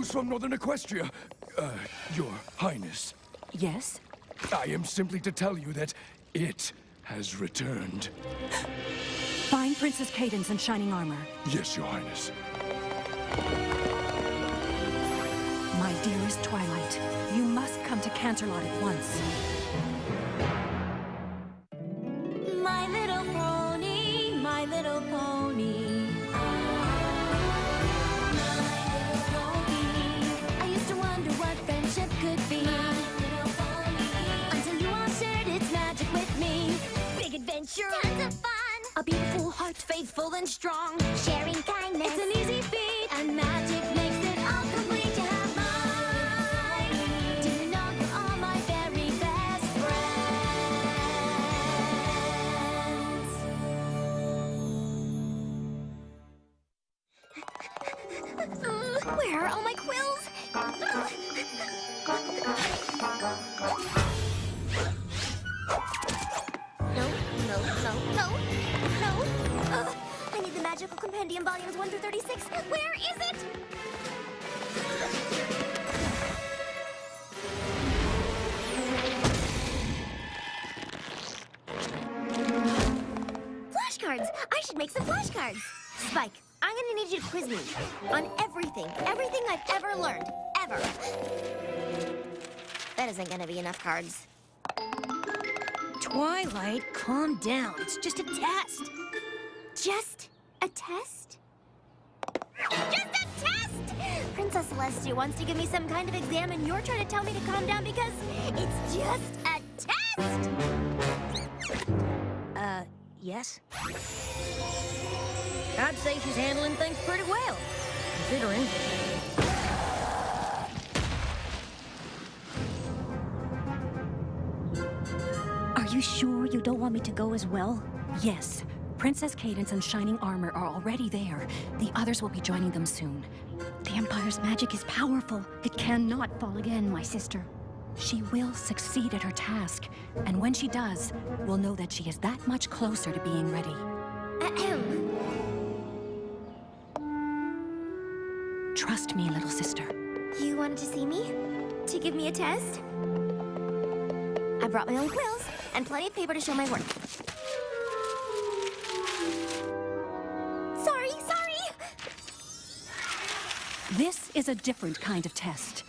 news from Northern Equestria. Your Highness. Yes? I am simply to tell you that it has returned. Find Princess Cadence in shining armor. Yes, Your Highness. My dearest Twilight, you must come to Canterlot at once. My little pony, my little pony. My little pony. I used to wonder what friendship could be. My little pony. Until you all shared its magic with me. Big adventure. Tons of fun. A beautiful heart, faithful and strong. Sharing kindness. It's an easy feat. And magic makes it all complete. You have mine. Do you know you're all my very best friends? Where are all my quills? No. I need the magical compendium volumes 1 through 36. Where is it? Flashcards! I should make some flashcards. Spike, I'm gonna need you to quiz me on everything I've ever learned. Ever. That isn't gonna be enough cards. Twilight, calm down. It's just a test. Just a test? Just a test! Princess Celestia wants to give me some kind of exam and you're trying to tell me to calm down because it's just a test! Yes? I'd say she's handling things pretty well, considering. Are you sure you don't want me to go as well? Yes. Princess Cadence and Shining Armor are already there. The others will be joining them soon. The Empire's magic is powerful. It cannot fall again, my sister. She will succeed at her task, and when she does, we'll know that she is that much closer to being ready. Ahem. Trust me, little sister. You wanted to see me? To give me a test? I brought my own quills and plenty of paper to show my work. Sorry. This is a different kind of test.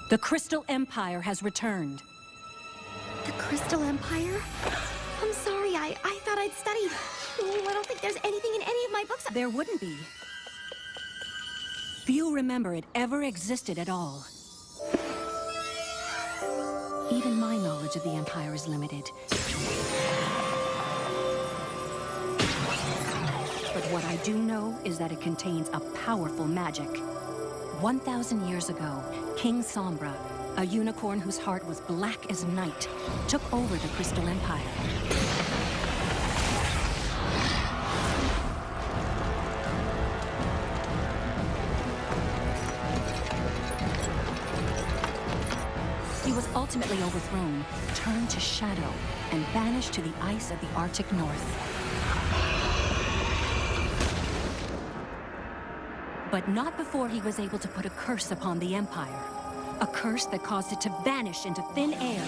The Crystal Empire has returned. The Crystal Empire? I'm sorry, I thought I'd studied. Oh, I don't think there's anything in any of my books. There wouldn't be. Few remember it ever existed at all. Even my knowledge of the Empire is limited. But what I do know is that it contains a powerful magic. 1,000 years ago, King Sombra, a unicorn whose heart was black as night, took over the Crystal Empire. He was ultimately overthrown, turned to shadow, and banished to the ice of the Arctic North. But not before he was able to put a curse upon the Empire. A curse that caused it to vanish into thin air.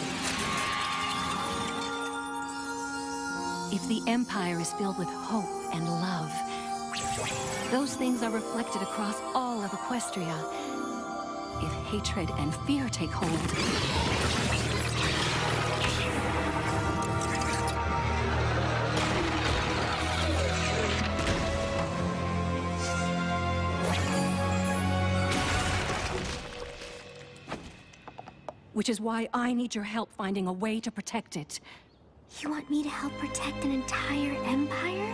If the Empire is filled with hope and love, those things are reflected across all of Equestria. If hatred and fear take hold, which is why I need your help finding a way to protect it. You want me to help protect an entire empire?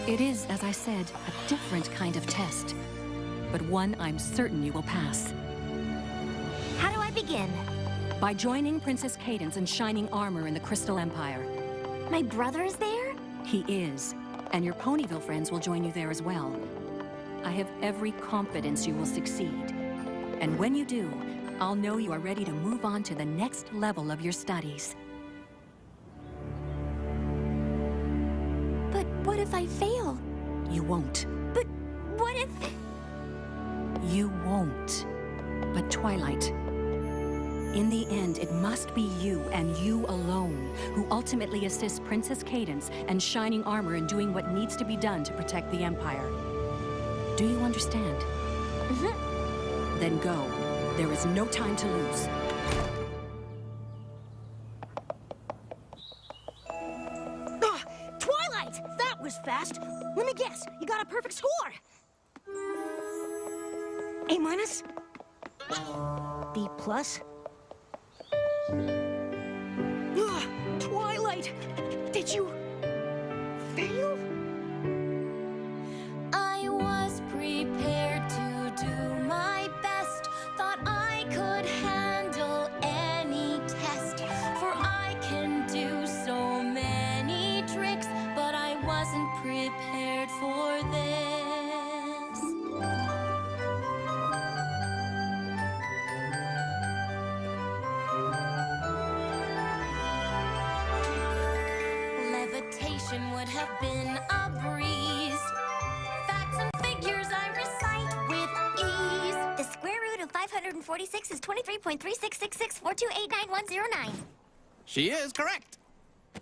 It is, as I said, a different kind of test, but one I'm certain you will pass. How do I begin? By joining Princess Cadence in Shining Armor in the Crystal Empire. My brother is there? He is, and your Ponyville friends will join you there as well. I have every confidence you will succeed. And when you do, I'll know you are ready to move on to the next level of your studies. But what if I fail? You won't. But what if... You won't. But Twilight, in the end, it must be you and you alone who ultimately assists Princess Cadence and Shining Armor in doing what needs to be done to protect the Empire. Do you understand? Mm-hmm. Then go. There is no time to lose. Twilight! That was fast. Let me guess, you got a perfect score. A minus? B plus? Twilight! Did you... fail? I was prepared to do my best. Thought I could handle any test. For I can do so many tricks, but I wasn't prepared for this. Levitation would have been a breeze. Facts and figures I recite with ease. The square root of 546 is 23.366642891009. She is correct.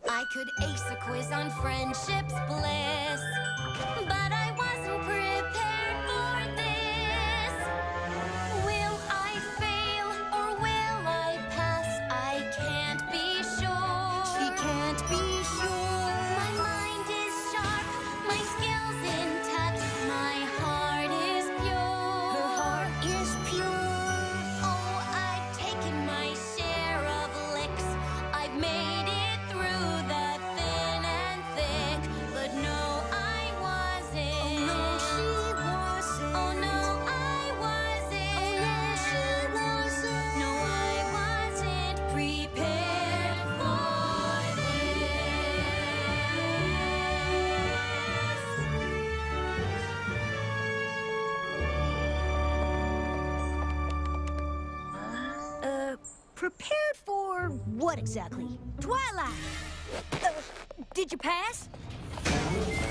I could ace a quiz on friendship's bliss, but I wasn't prepared for this. Will I fail or will I pass? I can't be sure. She can't be sure. My mind is sharp, my skills intact, my heart is pure. Her heart is pure. Oh, I've taken my share of licks. I've made it through the thin and thick, but no, I wasn't. Oh, no, she wasn't. Oh, no, I wasn't. Oh, no, she wasn't. No, I wasn't prepared for this. Prepared for what exactly? Twilight! Did you pass?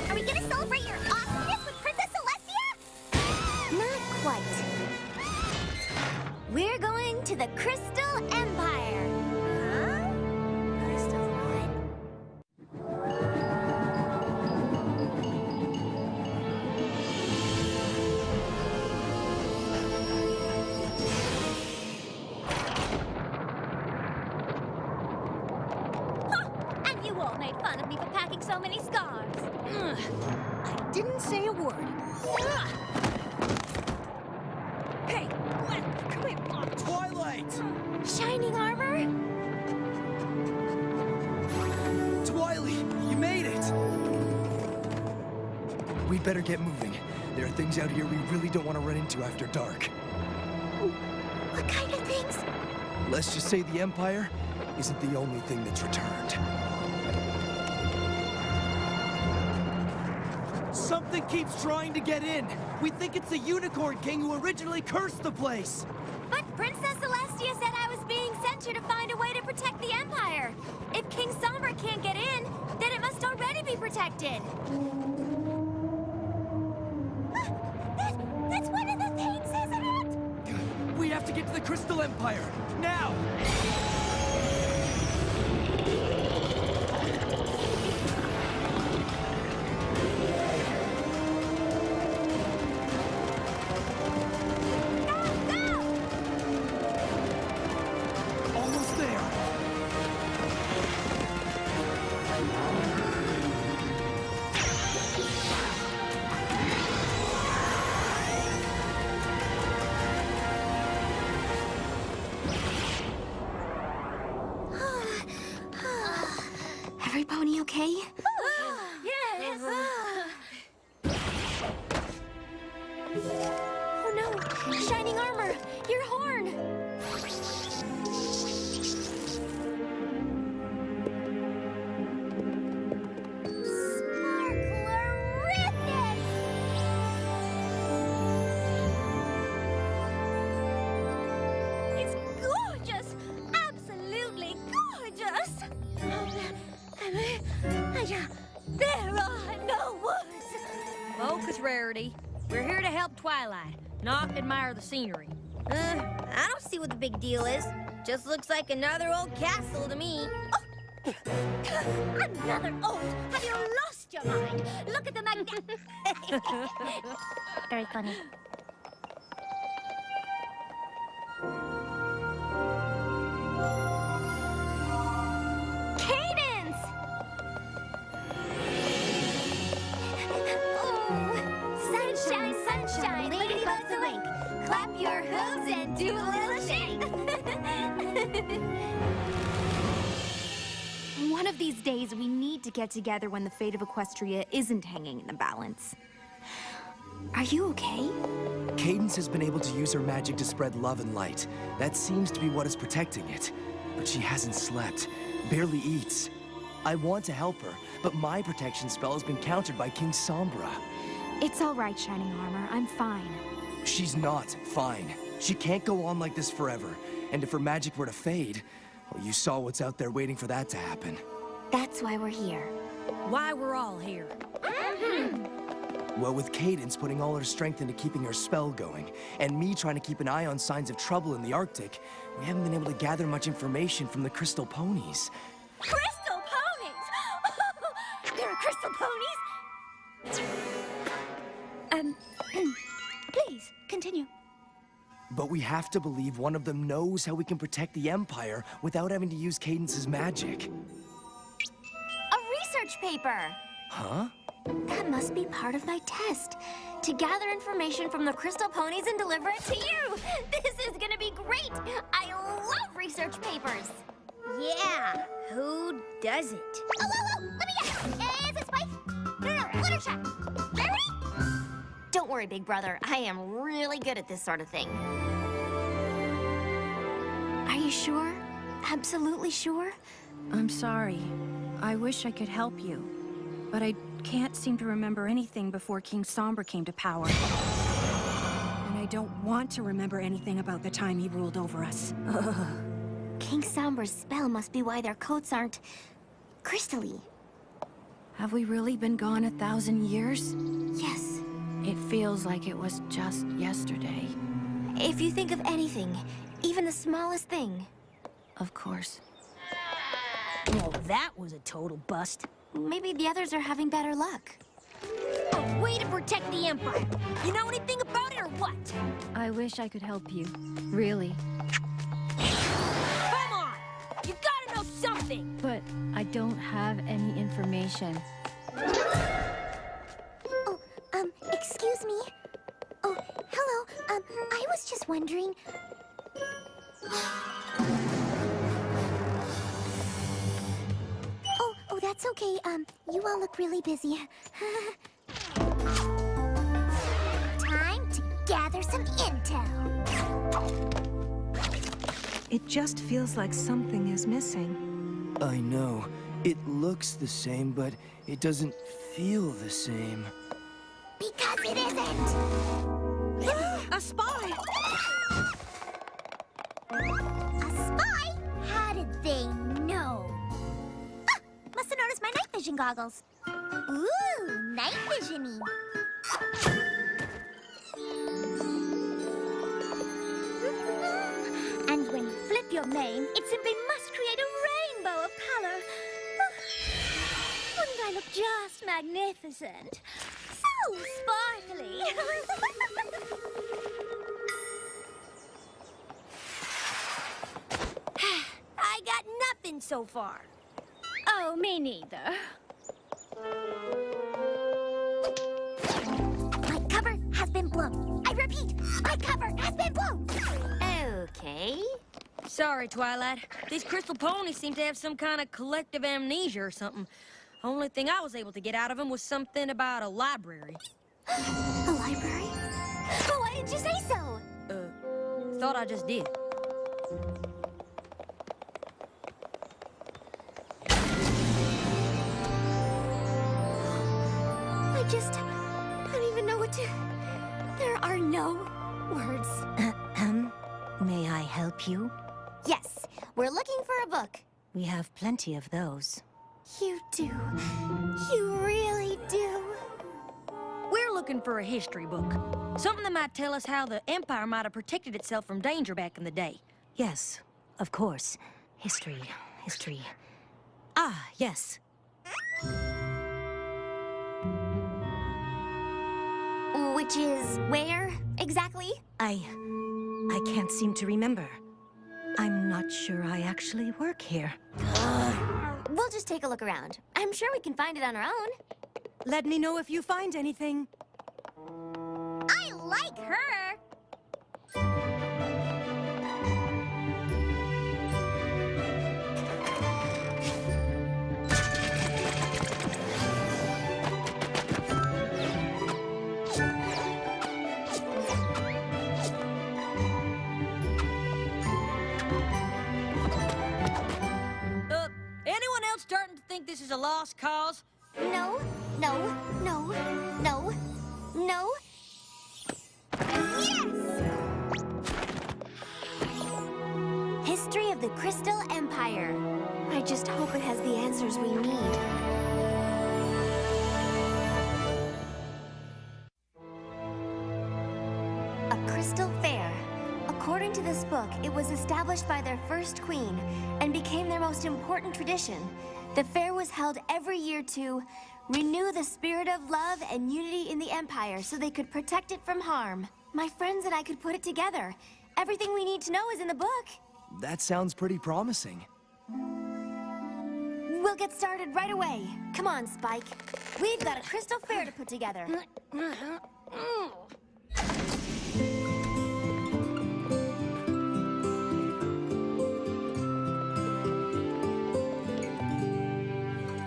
Are we gonna celebrate your awesomeness with Princess Celestia? Not quite. We're going to the Crystal Empire. Huh? Crystal what? And you all made fun of me for packing so many scarves. I didn't say a word. Hey, Gwen, come here. Twilight! Shining armor? Twilight, you made it! We'd better get moving. There are things out here we really don't want to run into after dark. What kind of things? Let's just say the Empire isn't the only thing that's returned. Something keeps trying to get in. We think it's the Unicorn King who originally cursed the place. But Princess Celestia said I was being sent here to find a way to protect the Empire. If King Sombra can't get in, then it must already be protected. That's one of the things, isn't it? We have to get to the Crystal Empire, now! Almost there. Every pony okay? Yes. Oh no! Shining armor! Your horn! Sparklerific! It's gorgeous! Absolutely gorgeous! There are no words! Focus, Rarity. We're here to help Twilight, not admire the scenery. I don't see what the big deal is. Just looks like another old castle to me. Oh. Another old? Have you lost your mind? Look at the Very funny. Cadence! Oh, sunshine, sunshine, ladybugs awake. Clap your hooves and do a little shake. One of these days, we need to get together when the fate of Equestria isn't hanging in the balance. Are you okay? Cadence has been able to use her magic to spread love and light. That seems to be what is protecting it. But she hasn't slept, barely eats. I want to help her, but my protection spell has been countered by King Sombra. It's all right, Shining Armor. I'm fine. She's not fine. She can't go on like this forever. And if her magic were to fade, well, you saw what's out there waiting for that to happen. That's why we're here. Why we're all here. Well, with Cadence putting all her strength into keeping her spell going, and me trying to keep an eye on signs of trouble in the Arctic, we haven't been able to gather much information from the crystal ponies. Crystal ponies! There are crystal ponies? Please, continue. But we have to believe one of them knows how we can protect the Empire without having to use Cadence's magic. A research paper! Huh? That must be part of my test. To gather information from the crystal ponies and deliver it to you! This is gonna be great! I love research papers! Yeah, who doesn't? Oh, let me guess! Is it Spike? No, Fluttershy! Larry? Don't worry, big brother. I am really good at this sort of thing. Are you sure? Absolutely sure? I'm sorry. I wish I could help you. But I can't seem to remember anything before King Sombra came to power. And I don't want to remember anything about the time he ruled over us. Ugh. King Sombra's spell must be why their coats aren't crystally. Have we really been gone 1,000 years? Yes. It feels like it was just yesterday. If you think of anything, even the smallest thing. Of course. Well, that was a total bust. Maybe the others are having better luck. A way to protect the Empire. You know anything about it or what? I wish I could help you. Really. Come on! You gotta know something! But I don't have any information. Oh, excuse me. Oh, hello. I was just wondering. Oh, that's okay. You all look really busy. Time to gather some intel. It just feels like something is missing. I know. It looks the same, but it doesn't feel the same. Because it isn't. A spy! A spy? How did they know? Ah, must have noticed my night vision goggles. Ooh, night vision-y. And when you flip your mane, it simply must create a rainbow of color. Wouldn't I look just magnificent? So sparkly. I got nothing so far. Oh, me neither. My cover has been blown. I repeat, my cover has been blown. Okay. Sorry, Twilight. These crystal ponies seem to have some kind of collective amnesia or something. Only thing I was able to get out of them was something about a library. A library? Oh, why didn't you say so? Thought I just did. I don't even know what to... There are no words. May I help you? Yes, we're looking for a book. We have plenty of those. You do. You really do. We're looking for a history book. Something that might tell us how the Empire might have protected itself from danger back in the day. Yes, of course. History. Ah, yes. Which is where, exactly? I can't seem to remember. I'm not sure I actually work here. We'll just take a look around. I'm sure we can find it on our own. Let me know if you find anything. I like her! Anyone else starting to think this is a lost cause? No. Yes! History of the Crystal Empire. I just hope it has the answers we need. A crystal fair. According to this book, it was established by their first queen and became their most important tradition. The fair was held every year to renew the spirit of love and unity in the Empire so they could protect it from harm. My friends and I could put it together. Everything we need to know is in the book. That sounds pretty promising. We'll get started right away. Come on, Spike. We've got a crystal fair to put together.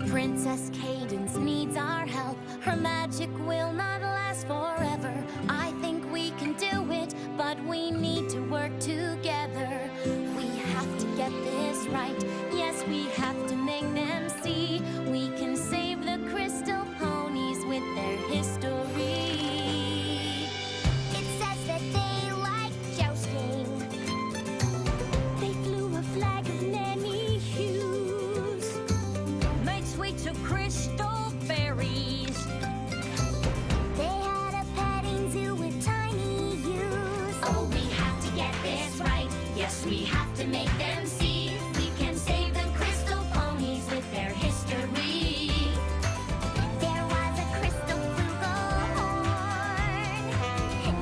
Princess Cadence needs our help. Her magic will not last forever. I think we can do it, but we need to work together. We have to get this right. Yes, we have to make them see. We can save the crystal ponies with their history. It says that they like jousting. They flew a flag of many hues. Made sweets of crystal berries. They had a petting zoo with tiny ewes. Oh, we have to get this right. Yes, we have to make them see. We can save the crystal ponies with their history. There was a crystal flugelhorn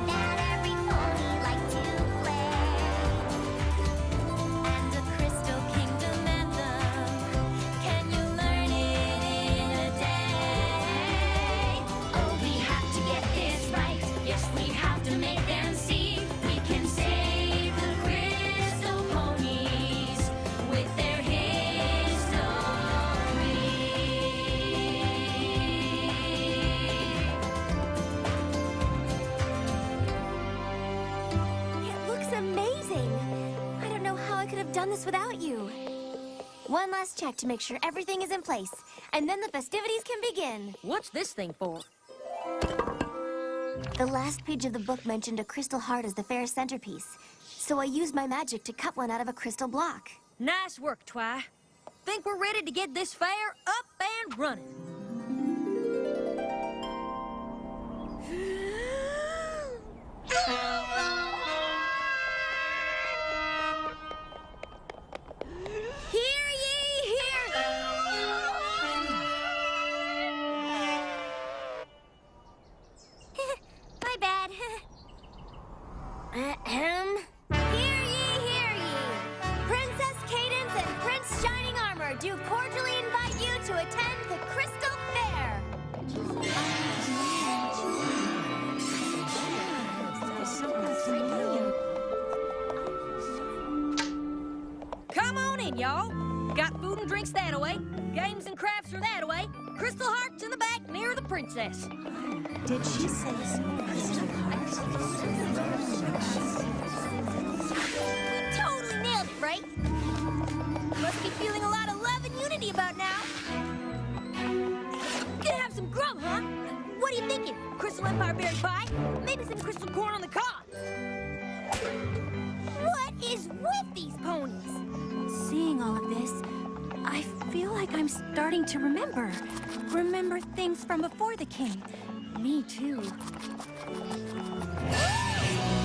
that every pony liked to play. And a crystal kingdom anthem. Can you learn it in a day? Oh, we have to get this right. Yes, we have to make them see. We can save the crystal ponies with their history. It looks amazing. I don't know how I could have done this without you. One last check to make sure everything is in place, and then the festivities can begin. What's this thing for? The last page of the book mentioned a crystal heart as the fair's centerpiece, so I used my magic to cut one out of a crystal block. Nice work, Twi. Think we're ready to get this fair up and running. Hear ye, hear! My bad. Ahem. Hear ye, hear ye! Princess Cadence and Prince Shining Armor do cordially invite you to attend the Crystal Fair. Come on in, y'all. Got food and drinks that away. Games and crafts are that away. Crystal hearts in the back near the princess. Did she say so? We totally nailed it, right? Must be feeling a lot of love and unity about now. Gonna have some grub, huh? What are you thinking? Crystal Empire berry pie? Maybe some crystal corn on the cob. What is with these ponies? Seeing all of this, I feel like I'm starting to remember. Remember things from before the king. Me too.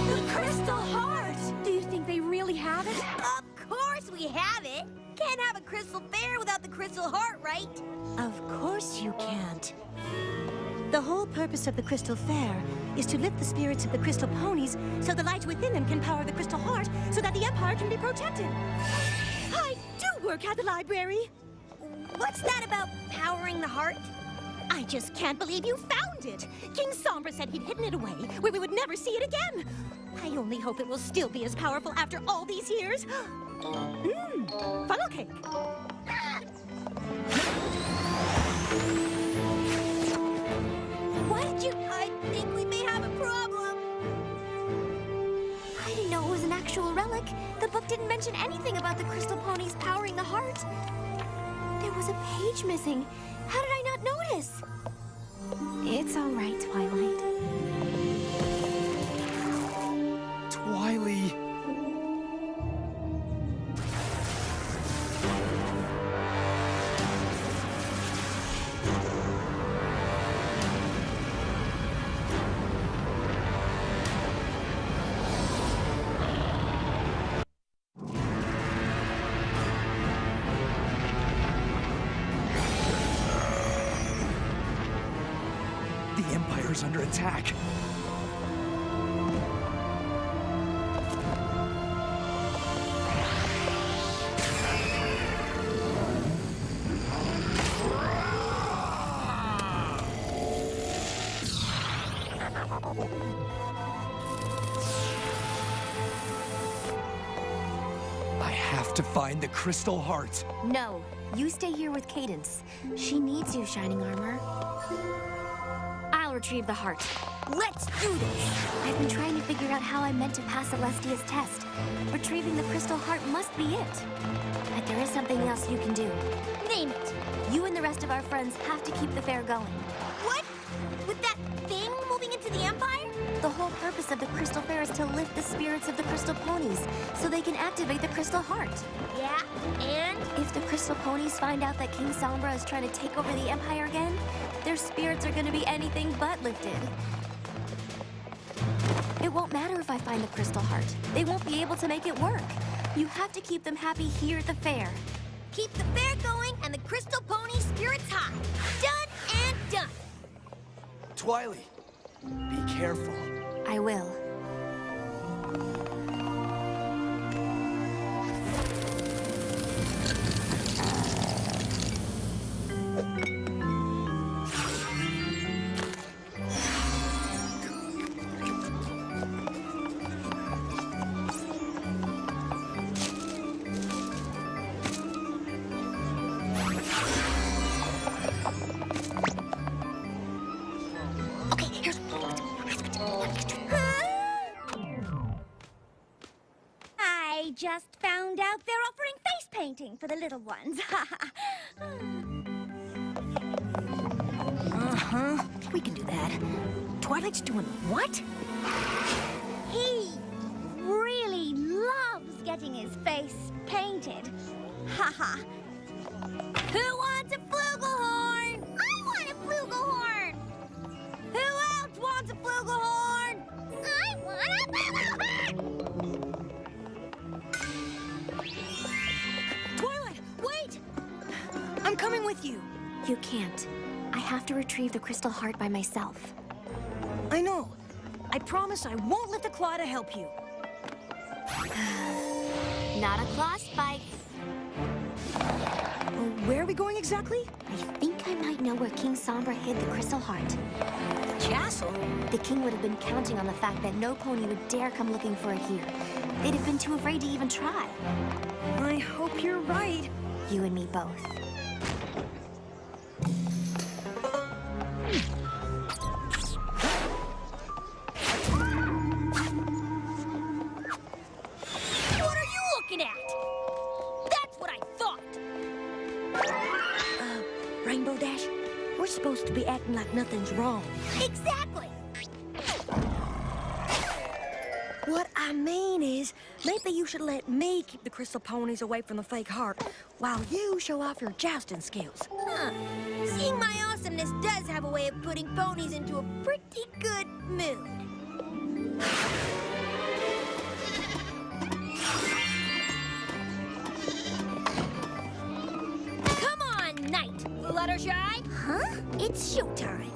The Crystal Heart! Do you think they really have it? Of course we have it! Can't have a Crystal Fair without the Crystal Heart, right? Of course you can't. The whole purpose of the Crystal Fair is to lift the spirits of the Crystal Ponies so the light within them can power the Crystal Heart so that the Empire can be protected. I do work at the library. What's that about powering the heart? I just can't believe you found it. King Sombra said he'd hidden it away where we would never see it again. I only hope it will still be as powerful after all these years. Funnel cake. Why did you... I think we may have a problem. I didn't know it was an actual relic. The book didn't mention anything about the crystal ponies powering the heart. There was a page missing. How did I not notice? It's all right, Twilight. Twily. The Empire's under attack. I have to find the Crystal Heart. No, you stay here with Cadence. She needs you, Shining Armor. I'll retrieve the heart. Let's do this! I've been trying to figure out how I'm meant to pass Celestia's test. Retrieving the crystal heart must be it. But there is something else you can do. Name it! You and the rest of our friends have to keep the fair going. What? With that thing moving into the Empire? The whole purpose of the Crystal Fair is to lift the spirits of the Crystal Ponies so they can activate the Crystal Heart. Yeah, and? If the Crystal Ponies find out that King Sombra is trying to take over the Empire again, their spirits are going to be anything but lifted. It won't matter if I find the Crystal Heart. They won't be able to make it work. You have to keep them happy here at the fair. Keep the fair going and the Crystal Pony spirits high. Done and done. Twily, be careful. I will. I just found out they're offering face painting for the little ones. We can do that. Twilight's doing what? He really loves getting his face painted. Haha. Who wants a flugelhorn? I want a flugelhorn. Who else wants a flugelhorn? I want a flugelhorn. Twilight, wait! I'm coming with you. You can't. I have to retrieve the Crystal Heart by myself. I know. I promise I won't let the claw to help you. Not a claw spike. Where are we going exactly? I think I might know where King Sombra hid the Crystal Heart. The castle? The king would have been counting on the fact that no pony would dare come looking for it here. They'd have been too afraid to even try. I hope you're right. You and me both. What are you looking at? That's what I thought. Rainbow Dash, we're supposed to be acting like nothing's wrong. Exactly. What I mean is, maybe you should let me keep the crystal ponies away from the fake heart while you show off your jousting skills. Huh. Seeing my awesomeness does have a way of putting ponies into a pretty good mood. Come on, Knight. Fluttershy. Huh? It's showtime.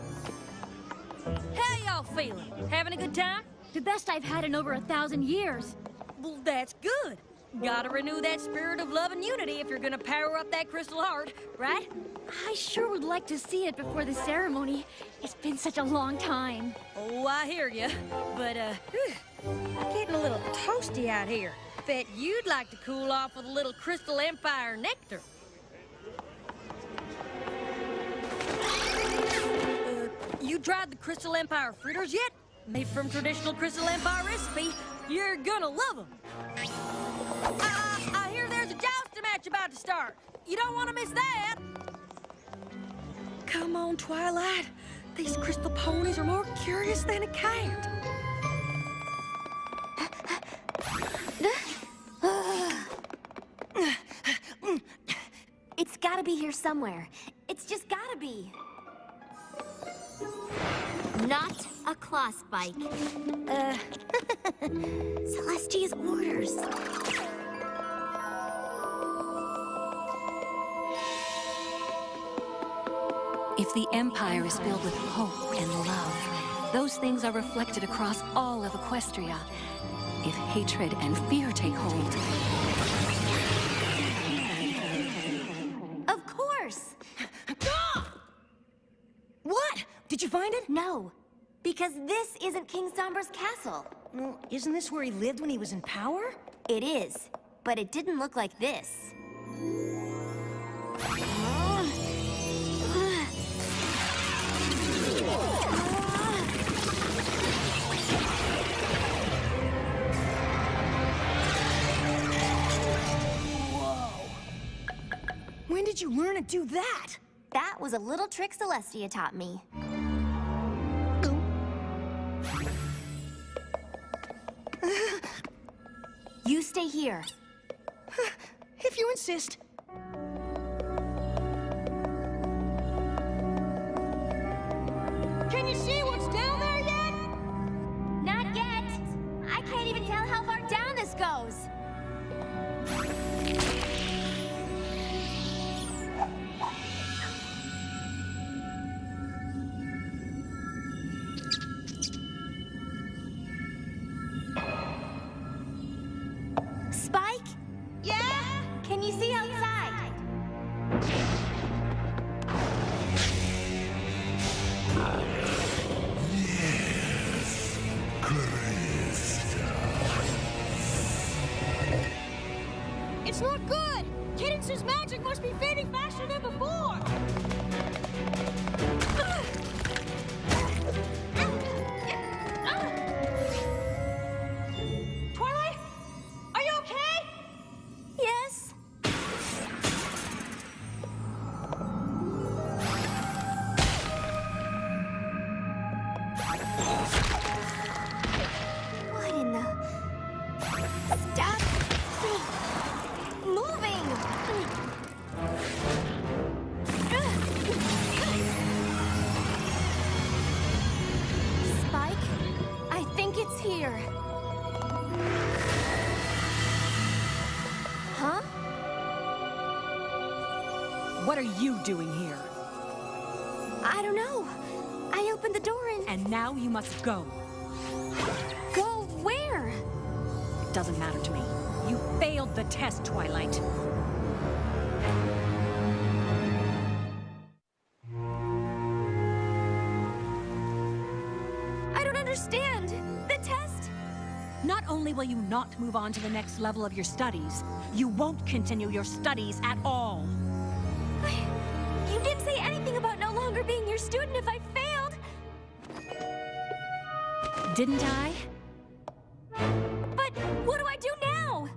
How y'all feeling? Having a good time? The best I've had in over 1,000 years. Well, that's good. Gotta renew that spirit of love and unity if you're gonna power up that crystal heart, right? I sure would like to see it before the ceremony. It's been such a long time. Oh, I hear ya. But, getting a little toasty out here. Bet you'd like to cool off with a little Crystal Empire nectar. You tried the Crystal Empire fritters yet? Made from traditional Crystal Empire recipe. You're gonna love them. I hear there's a jousting match about to start. You don't want to miss that. Come on, Twilight. These crystal ponies are more curious than a cat. It's gotta be here somewhere. It's just gotta be. Not a claw spike. Celestia's orders. If the Empire is filled with hope and love, those things are reflected across all of Equestria. If hatred and fear take hold... Of course! What? Did you find it? No, because this isn't King Sombra's castle. Well, isn't this where he lived when he was in power? It is, but it didn't look like this. When did you learn to do that? That was a little trick Celestia taught me. You stay here. If you insist. Can you see what's down there yet? Not yet. I can't even tell how far down this goes. Spike? Yeah? Can you see outside? It's not good! Cadence's magic must be fading faster than before! Twilight? Are you okay? Yes. What in the... Stop moving! Spike, I think it's here. Huh? What are you doing here? I don't know. I opened the door And now you must go. Go where? It doesn't matter to me. You failed the test, Twilight. I don't understand. The test? Not only will you not move on to the next level of your studies, you won't continue your studies at all. You didn't say anything about no longer being your student if I failed. Didn't I? But what do I do now?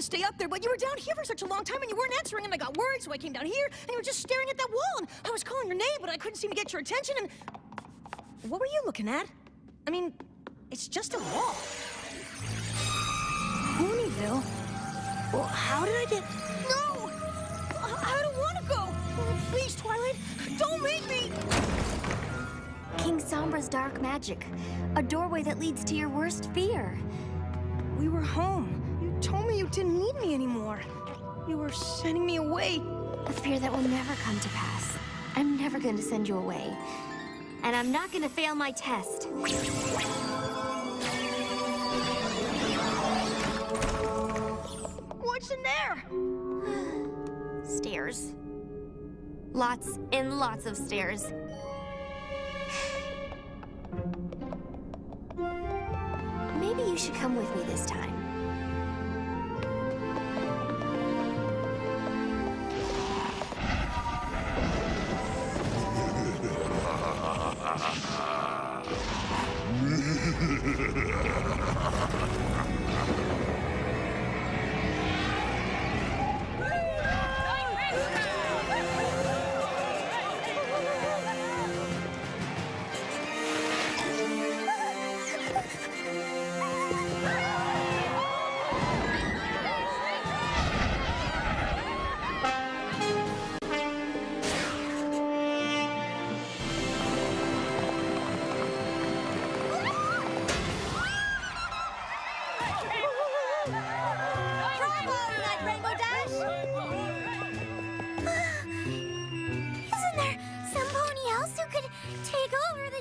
to stay up there, but you were down here for such a long time and you weren't answering, and I got worried, so I came down here, and you were just staring at that wall, and I was calling your name, but I couldn't seem to get your attention, and... What were you looking at? I mean, it's just a wall. Ponyville? Well, how did I get... No! I don't want to go! Oh, please, Twilight, don't make me! King Sombra's dark magic. A doorway that leads to your worst fear. We were home. You told me you didn't need me anymore. You were sending me away. A fear that will never come to pass. I'm never going to send you away. And I'm not going to fail my test. What's in there? Stairs. Lots and lots of stairs. Maybe you should come with me this time.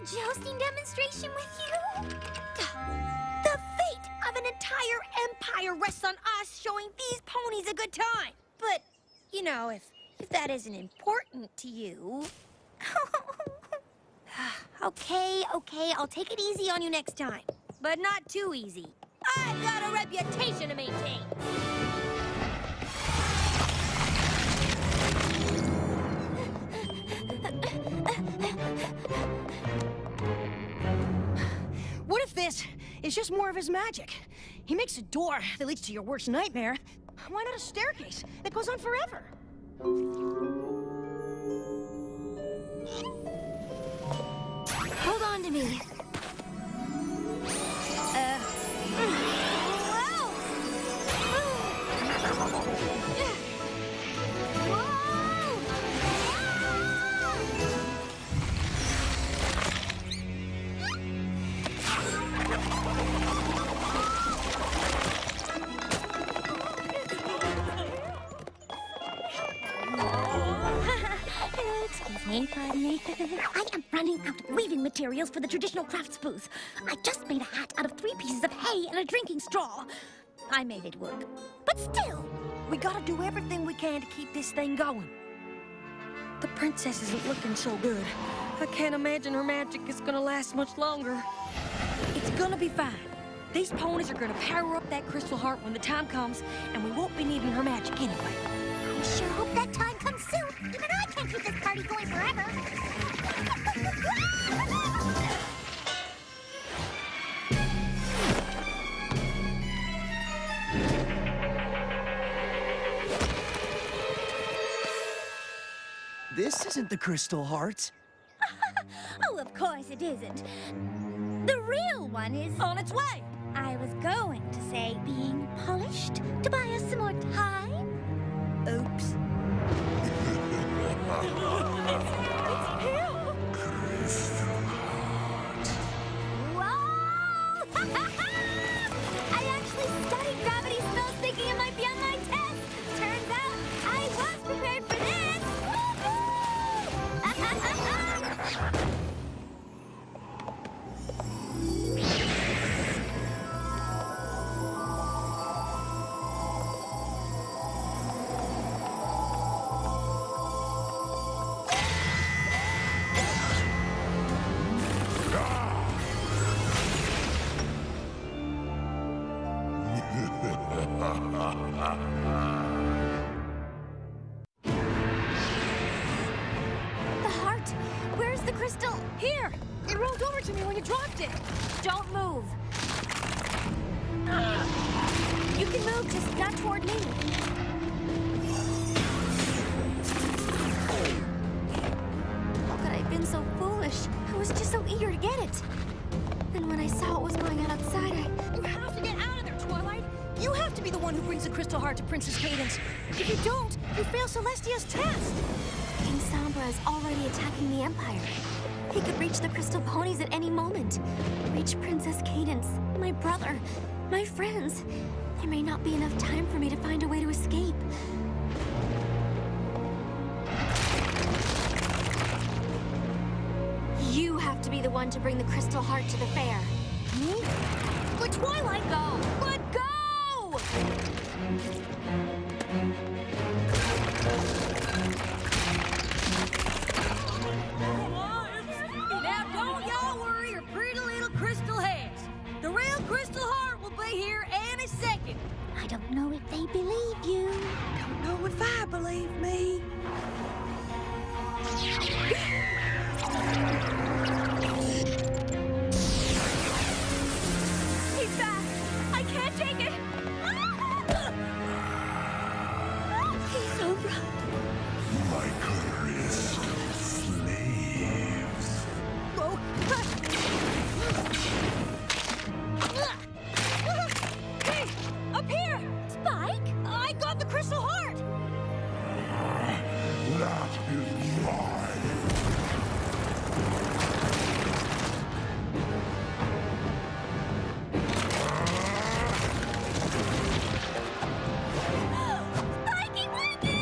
Jousting demonstration with you? The fate of an entire empire rests on us showing these ponies a good time. But, you know, if that isn't important to you... Okay, I'll take it easy on you next time. But not too easy. I've got a reputation to maintain. What if this is just more of his magic? He makes a door that leads to your worst nightmare. Why not a staircase that goes on forever? Hold on to me. Pardon me. I am running out of weaving materials for the traditional crafts booth. I just made a hat out of 3 pieces of hay and a drinking straw. I made it work. But still, We gotta do everything we can to keep this thing going. The princess isn't looking so good. I can't imagine her magic is gonna last much longer. It's gonna be fine. These ponies are gonna power up that crystal heart when the time comes, and we won't be needing her magic anyway. I sure hope that time comes soon. Even I can't keep this party going forever. This isn't the crystal heart. Oh, of course it isn't. The real one is on its way. I was going to say being polished to buy us some more time. Oops. Whoa! I actually studied gravity spells thinking it might be on my test. Turns out I was prepared for this. The heart! Where's the crystal? Here! It rolled over to me when you dropped it. Don't move. You can move, just not toward me. How could I have been so foolish? I was just so eager to get it. And when I saw what was going on outside, You have to get out of there, Twilight! You have to be the one who brings the crystal heart to Princess Cadence. If you don't, you fail Celestia's test! King Sombra is already attacking the Empire. He could reach the crystal ponies at any moment. Reach Princess Cadence, my brother, my friends. There may not be enough time for me to find a way to escape. You have to be the one to bring the crystal heart to the fair. Me? But Twilight, Go! But go! Now don't y'all worry your pretty little crystal heads. The real crystal heart will be here any second. I don't know if they believe you. Don't know if I believe me. He's back. I can't take it. King Sombra. My cursed slaves. Oh. Hey, up here! Spike? I got the crystal heart! That is mine. Spikey Wiggy!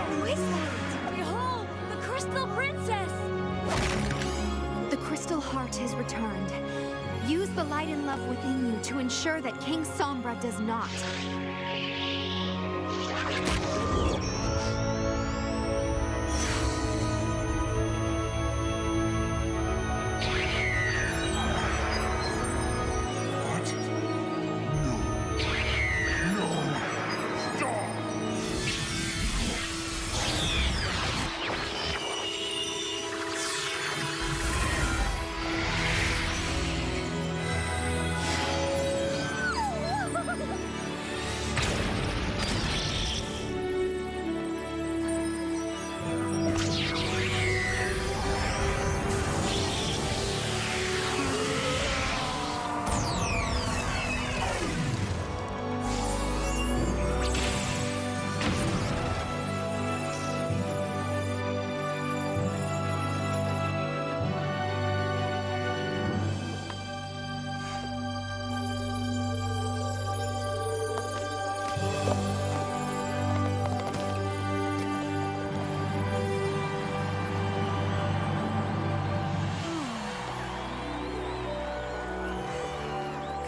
Who is that? Behold, the Crystal Princess! The crystal heart has returned. Use the light and love within you to ensure that King Sombra does not. What? No. No. Stop.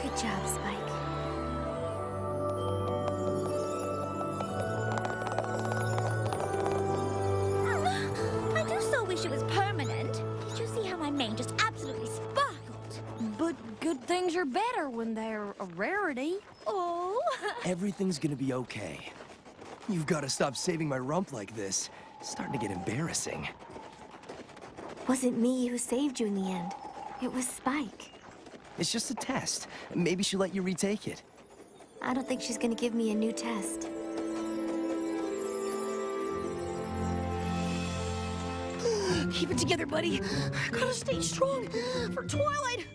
Good job, Spike. I do so wish it was permanent. Did you see how my mane just absolutely sparkled? But good things are better when they're a rarity. Oh, Everything's gonna be okay. You've got to stop saving my rump like this. It's starting to get embarrassing. Wasn't me who saved you in the end. It was Spike. It's just a test. Maybe she'll let you retake it. I don't think she's gonna give me a new test. Keep it together, buddy. Gotta stay strong for Twilight.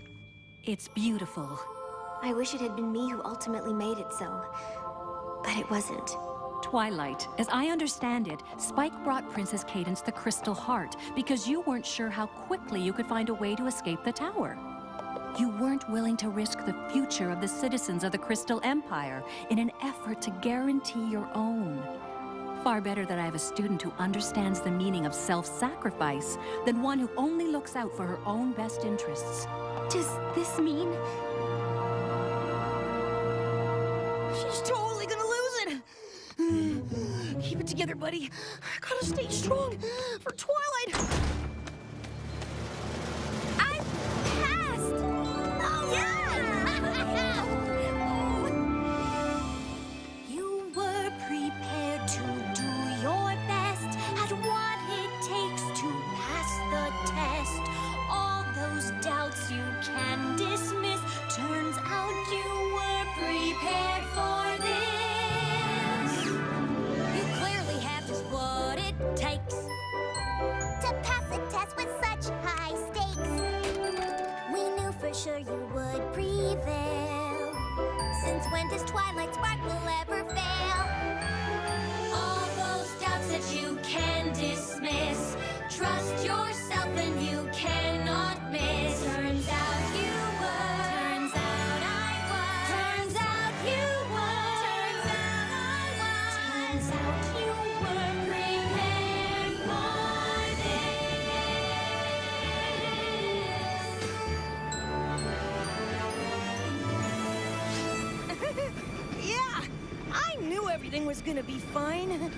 It's beautiful. I wish it had been me who ultimately made it so. But it wasn't. Twilight, as I understand it, Spike brought Princess Cadence the Crystal Heart because you weren't sure how quickly you could find a way to escape the tower. You weren't willing to risk the future of the citizens of the Crystal Empire in an effort to guarantee your own. Far better that I have a student who understands the meaning of self-sacrifice than one who only looks out for her own best interests. Does this mean? She's totally gonna lose it. Keep it together, buddy. Gotta stay strong for Twilight. prevail. Since when does Twilight Sparkle ever fail? All those doubts that you can dismiss. Trust yourself and you cannot miss. Turns out you were. Turns out I was. Turns out you were. Turns out I was. Turns out you were prepared for this. Yeah, I knew everything was gonna be fine.